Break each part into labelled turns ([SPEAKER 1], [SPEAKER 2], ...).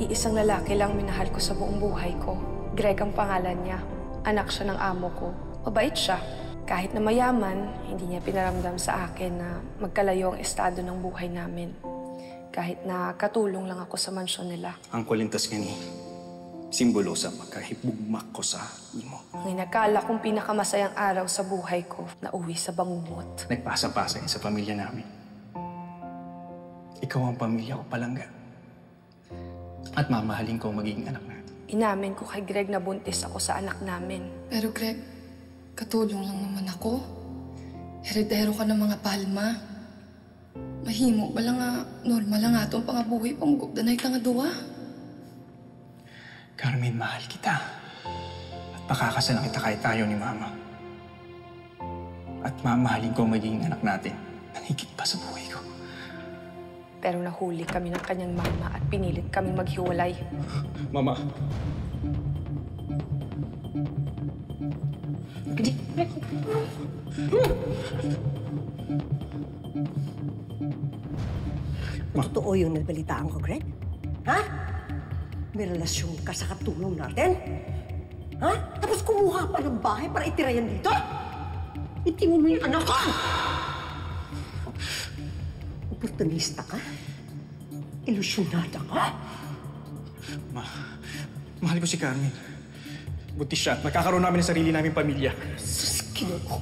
[SPEAKER 1] Iisang lalaki lang minahal ko sa buong buhay ko. Greg ang pangalan niya. Anak siya ng amo ko. Mabait siya. Kahit na mayaman, hindi niya pinaramdam sa akin na magkalayo ang estado ng buhay namin. Kahit na katulong lang ako sa mansyon nila.
[SPEAKER 2] Ang kulintas nga ni simbolo sa makahibugmak ko sa imo.
[SPEAKER 1] Ang inakala kong pinakamasayang araw sa buhay ko na uwi sa bangungot.
[SPEAKER 2] Nagpasa-pasa sa pamilya namin. Ikaw ang pamilya ko palangga. At mamahalin ko magiging anak natin.
[SPEAKER 1] Inamin ko kay Greg na buntis ako sa anak namin.
[SPEAKER 3] Pero Greg, katulong lang naman ako. Heredero ka ng mga palma. Mahimo ba lang nga, normal lang nga itong pangabuhi pang gugdanay ka nga duwa.
[SPEAKER 2] Carmen, mahal kita. At pakakasalan kita kahit tayo ni Mama. At mamahalin ko magiging anak natin nang higit pa sa buhay ko.
[SPEAKER 1] Pero nahuli kami ng kanyang mama at pinilit kaming maghiwalay.
[SPEAKER 2] Mama.
[SPEAKER 4] Totoo yung nabalitaan ko, Greg? Ha? May relasyon ka sa katulong natin? Ha? Tapos kumuha pa ng bahay para itira yan dito? Itingin mo yung anak ko! Oportunista ka? Ilusyonada ka?
[SPEAKER 2] Mahal ko si Carmen. Buntis siya at magkakaroon namin ng sarili naming pamilya.
[SPEAKER 4] Sus, Ginoo.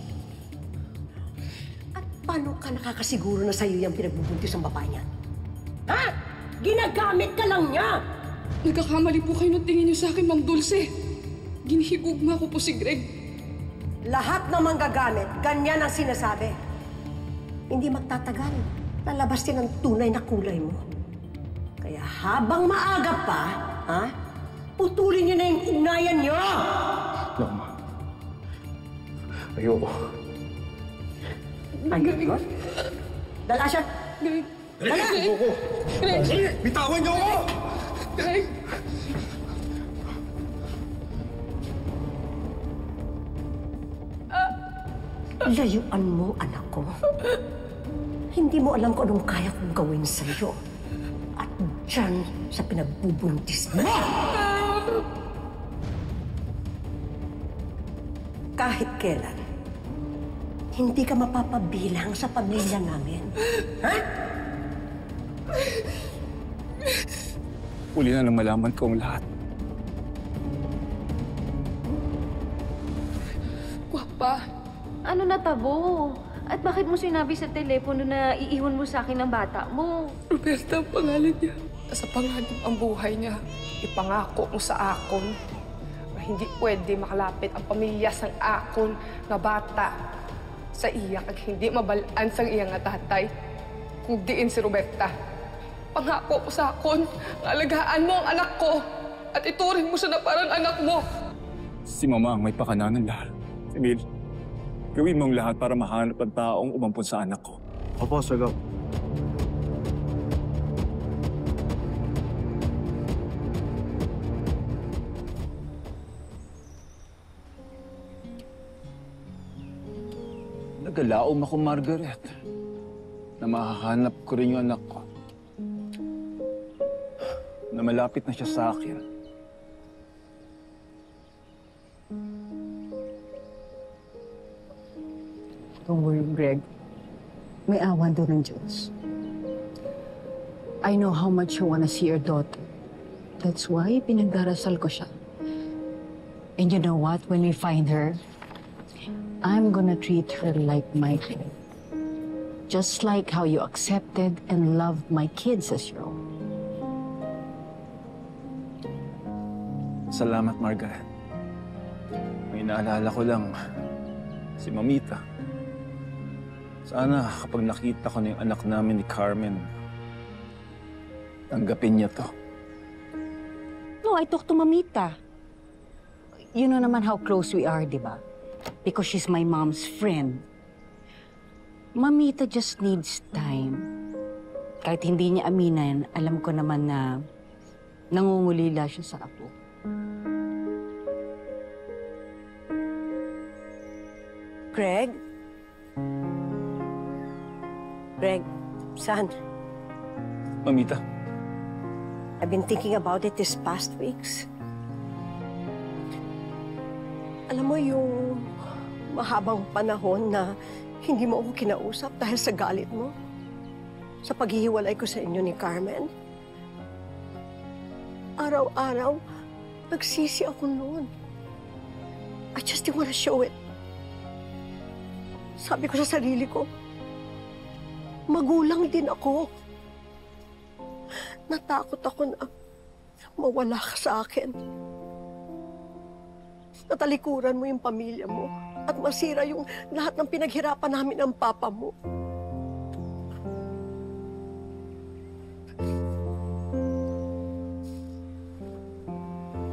[SPEAKER 4] At paano ka nakakasiguro na sa'yo yung pinagbubuntis ang babae niya? Ha? Ginagamit ka lang niya!
[SPEAKER 3] Nagkakamali po kayo ng tingin niyo sa akin, Ma'am Dulce. Ginihigugma ko po si Greg.
[SPEAKER 4] Lahat ng manggagamit, ganyan ang sinasabi. Hindi magtatagal. Lalabas din ang tunay na kulay mo. Kaya habang maaga pa, ha? Putulin niyo na yung ugnayan niyo!
[SPEAKER 2] No, Ma. Ayoko.
[SPEAKER 4] Ayoko? Dala siya!
[SPEAKER 3] Greg!
[SPEAKER 4] Dala!
[SPEAKER 2] Ayoko!
[SPEAKER 3] Greg!
[SPEAKER 2] Bitawan niyo ako!
[SPEAKER 3] Greg!
[SPEAKER 4] Layuan mo, anak ko. Hindi mo alam kung anong kaya kong gawin sa'yo. At dyan sa pinagbubuntis mo! Kahit kailan, hindi ka mapapabilang sa pamilya namin. Ha?
[SPEAKER 2] Uli na nang malaman ko ang lahat.
[SPEAKER 3] Guwapa!
[SPEAKER 5] Ano natabo? At bakit mo sinabi sa telepono na iiwan mo sa akin ang bata mo?
[SPEAKER 3] Roberta ang pangalan niya.
[SPEAKER 1] Sa panganib ang buhay niya, ipangako mo sa akon na hindi pwede makalapit ang pamilya sang akon nga bata sa iya kag hindi mabalaan sang iya nga tatay kung diin si Roberta. Pangako mo sa akon nga alagaan mo ang anak ko at ituring mo siya na parang anak mo.
[SPEAKER 2] Si Mama ang may pakananan lahat. Emil, gawin mong lahat para mahanap ang taong umampun sa anak ko.
[SPEAKER 6] Opo, Sir Gov.
[SPEAKER 7] Nagalaom ako, Margaret, na mahahanap ko rin yung anak ko. Na malapit na siya sa akin.
[SPEAKER 8] Don't worry, Greg. May awan doon ng Diyos. I know how much you wanna see your daughter. That's why pinagdarasal ko siya. And you know what? When we find her, I'm gonna treat her like my kid. Just like how you accepted and loved my kids as your own.
[SPEAKER 7] Salamat, Margaret. May naalala ko lang si Mamita. Sana kapag nakita ko na yung anak namin ni Carmen, tanggapin niya to.
[SPEAKER 8] No, I talked to Mamita. You know naman how close we are, di ba? Because she's my mom's friend. Mamita just needs time. Kahit hindi niya aminin, alam ko naman na nangungulila siya sa apo.
[SPEAKER 4] Greg? Greg, saan?
[SPEAKER 7] Mamita,
[SPEAKER 4] I've been thinking about it these past weeks. Alam mo yung mahabang panahon na hindi mo ako kinausap dahil sa galit mo? Sa paghihiwalay ko sa inyo ni Carmen? Araw-araw, nagsisi ako noon. I just didn't want to show it. Sabi ko sa sarili ko, magulang din ako. Natakot ako na mawala ka sa akin. Natalikuran mo yung pamilya mo at masira yung lahat ng pinaghirapan namin ng papa mo.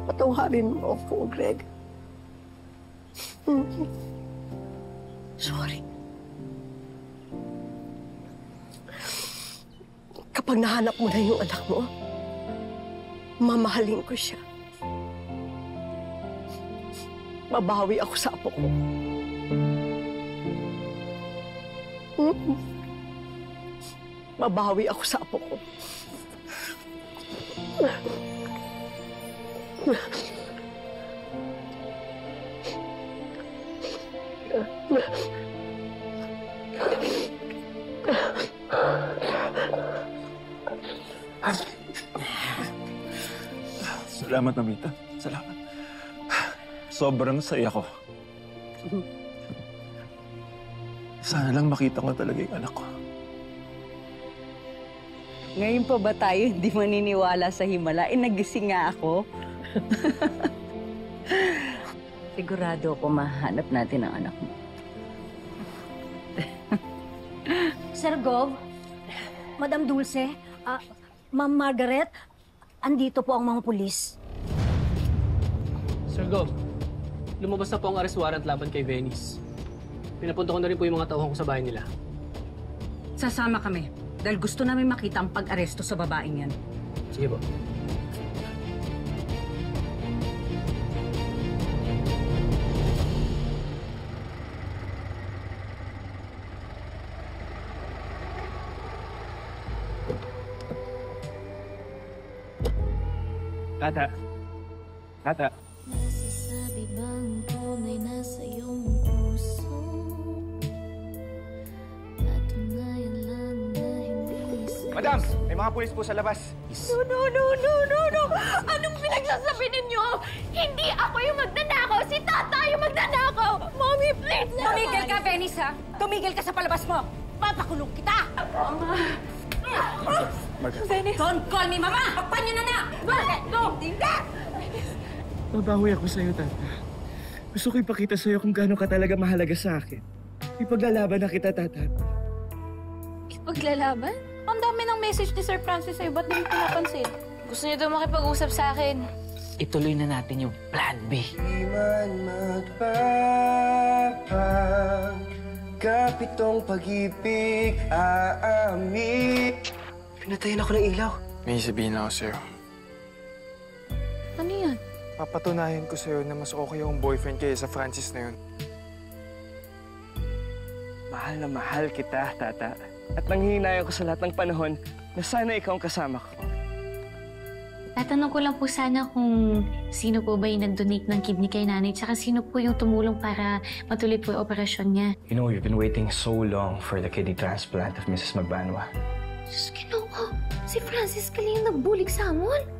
[SPEAKER 4] Patawarin mo ako, Greg. Sorry. Kapag nahanap mo na yung anak mo, mamahalin ko siya. Babawi ako sa apo ko. Babawi ako sa apo ko.
[SPEAKER 7] Salamat, Mamita. Salamat. Sobrang saya ko. Sana lang makita ko talaga yung anak ko.
[SPEAKER 6] Ngayon pa ba tayo hindi maniniwala sa himala? Nagising nga ako. Sigurado ako mahanap natin ang anak mo.
[SPEAKER 9] Sir Gov, Madam Dulce, Ma'am Margaret, andito po ang mga pulis.
[SPEAKER 10] Sir Gov, lumabas na po ang arrest warrant laban kay Venice. Pinapunta ko na rin po yung mga tauhan ko sa bahay nila.
[SPEAKER 6] Sasama kami dahil gusto namin makita ang pag-aresto sa babaeng yan.
[SPEAKER 10] Sige po.
[SPEAKER 2] Tata. Tata.
[SPEAKER 11] Nasasabi bang tunay nasa iyong puso? Patunayan lang na hindi sa'yo.
[SPEAKER 2] Madam! May mga pulis po sa labas.
[SPEAKER 5] No! Anong pinagsasabi ninyo? Hindi ako yung magnanakaw! Si Tata yung magnanakaw! Mommy, please!
[SPEAKER 9] Tumigil ka, Venice, ha? Tumigil ka sa palabas mo! Papakulong kita!
[SPEAKER 5] Mama! Venice!
[SPEAKER 9] Don't call me mama! Pakpan niyo na!
[SPEAKER 5] Bakit? No!
[SPEAKER 9] Hindi!
[SPEAKER 12] Babawi ako sa'yo, Tata. Gusto ko ipakita sa'yo kung gaano ka talaga mahalaga sa akin. Ipaglalaban na kita, Tata.
[SPEAKER 5] Ipaglalaban? Ang dami ng message ni Sir Francis sa'yo. Ba't di mo pinapansin? Gusto niya daw makipag-usap sa akin.
[SPEAKER 10] Ituloy na natin yung Plan B.
[SPEAKER 13] Di man magpapang kapitong pag-ibig aamin. Pinatayin ako ng ilaw.
[SPEAKER 2] May sabihin ako sa'yo.
[SPEAKER 5] Ano yan?
[SPEAKER 2] Papatunayan ko sa'yo na mas okay yung boyfriend kaya sa Francis na yun.
[SPEAKER 13] Mahal na mahal kita, Tata. At nanghihinayang ko sa lahat ng panahon na sana ikaw ang kasama ko.
[SPEAKER 11] Tatanong ko lang po sana kung sino po ba yung nag-donate ng kidney kay nanay tsaka sino po yung tumulong para matuloy po yung operasyon niya.
[SPEAKER 14] You know, you've been waiting so long for the kidney transplant of Mrs. Magbanwa.
[SPEAKER 11] Diyos, Ginoo, si Francis Kali yung nagbulig sa amon.